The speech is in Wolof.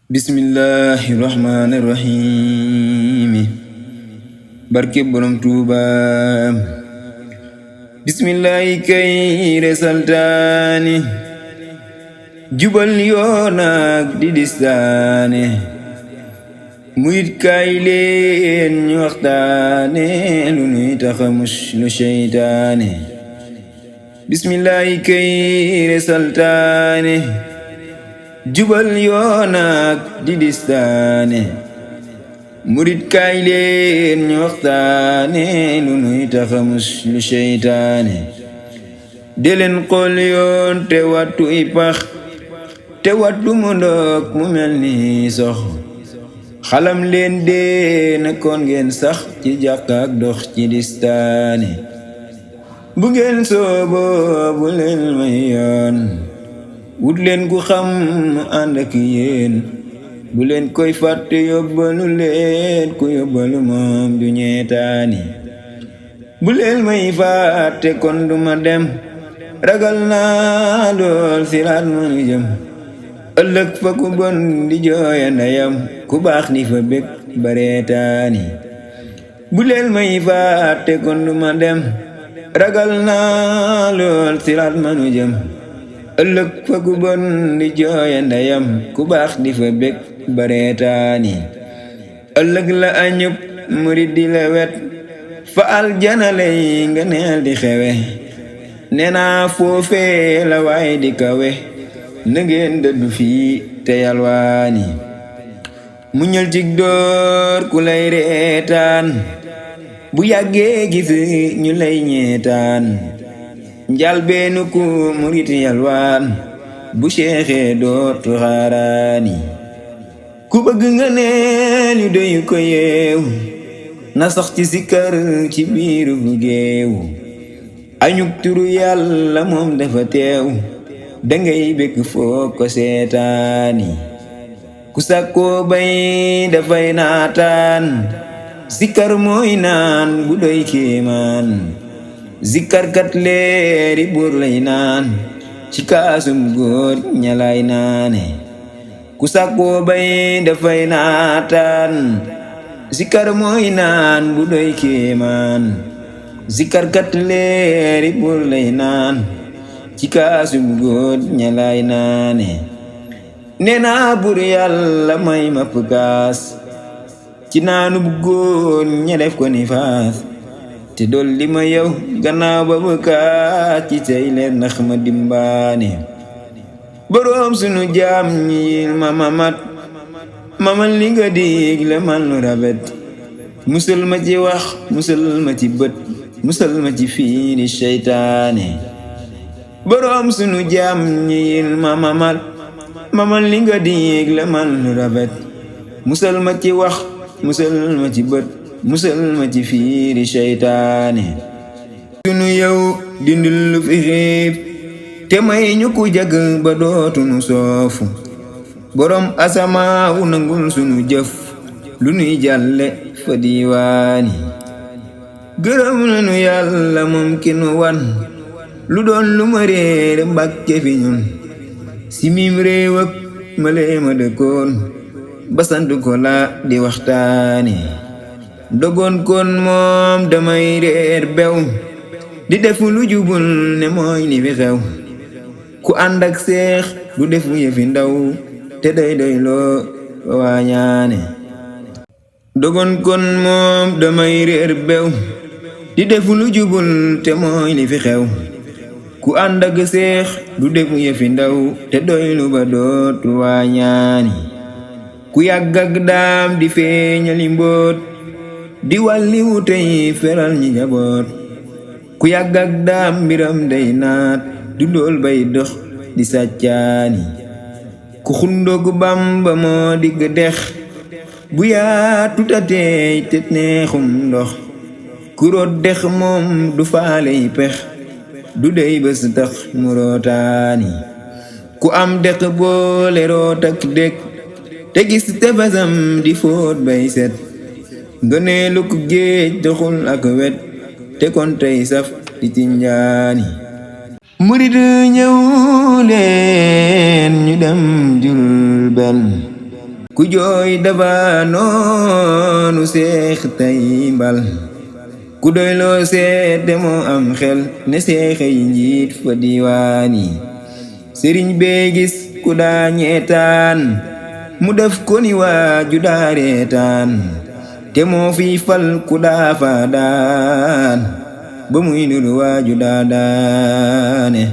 bismillahi rahmaani rahiimi barke borom Tuuba bismillahi kay resaltaani jubal yoonak di distaane muyit kaay leen ñu waxtaane lu nuy taxa mus lu seytaane bismillahi kay resaltaane jubal yoonak di distaane murit kaay leen ñu waxtaane lu nuy taxa mus lu seytaane de leen xool yoon te wattu i pax te wattu mu ndok mu mel ni sox xalam leen dee nekkoon ngeen sax ci jàkk ak dox ci distaane bu ngeen soobo bu leen may yoon wut leen ku xam ànd ak yéen bu leen koy fàtte yóbbalu leen ku yóbbalu moom du ñeetaani bu leen may fàtte kon du ma dem ragal naa lool siraat manu jëm ëllëg fa ku bon di jooya ndeyam ku baax di fa bég bareetaani bu leen may fàtte kon du ma dem ragal naa lool siraat manu jëm ëllëg fa ku bon di jooya ndeyam ku baax di fa bég bareetaani ëllëg la añub murid di la wet fa aljana lay nga neel di xewe nee naa foofee la waay di kawe na ngeen dëddu fii te yalwaani mu ñël cig door ku lay reetaan bu yàggee gis ñu lay ñeetaan njal beenu ku murit yalwaan bu seexee dootu xaaraani ku bëgg nga neel yu doyu ko yeew na sax ci sikkar ci biiru bu géew añuk turu yàlla moom dafa teew dangay bekk foo ko seetaani ku sàkkoo bay dafay naataan sikkar mooy naan bu doy kéemaan zikkarkat leeri buur lay naan ci kaasum góor ñalay naane ku sàkkoo bay dafay naataan zikkar mooy naan bu doy kéemaan zikkarkat leeri buur lay naan ci kaasum góor ñalay naane nee naa buur yàlla may mapp kaas ci naanu bu góor ña def ko ni faas te dolli ma yow gannaaw ba bu kaas ci tey leen nax ma dimbaane boroom sunu jaam ñi ma mamat mamal li nga dig la man lu rabet musal ma ci wax musal ma ci bët musal ma ci fiiri seytaane boroom sunu jaam ñi ma mamat mamal li nga dig la man lu rabet musal ma ci wax musal ma ci bët musal ma ci fiiri seytaane sunu yow dindil lu fi xiib te may ñu ku jag ba dootunu soofu borom asamaawu nangul sunu jëf lu nuy jàlle fa diiwaani gërëm nanu yàlla moom ki nu wan lu doon lu ma réere mbàkke fi ñun si mim réew ak ma lee ma dëkkoon ba sant ko la di waxtaani dogoon kon moom damay réer bew di def lu jubul ne mooy ni fi xew ku ànd ak seex du def yëfi ndaw te doy doy loo waañaane dogoon kon moom damay réer bew di def lu jubul te mooy li fi xew ku ànd ak seex du def yëfi ndaw te doy lu ba dootu waañaani ku yàgg ak daam di feeñali mbóot di wàlli wutey feral ñi jaboot ku yàgg ak daam mbiram day naat du dool bay dox di sàccaani ku xundoog Bamba moo digg dex bu yaatu tateey te neexum ndox ku root dex moom du faaley pex du dey bés tax mu rootaani ku am dex boole root ak dëkk te gis tefesam di fóot bay set ngëneeluk géej doxul ak wet te kon tey saf di tinjaani murid ñëw leen ñu dem Jurbel ku jooy dafa noonu seex tay mbal ku doyloo seet te moo am xel ne seexay njiit fa diwaan yi sëriñ bee gis ku daa ñeetaan mu def ko ni waaju daa reetaan te moo fi fal ku daa fa daan ba muy nuru waaju daa daane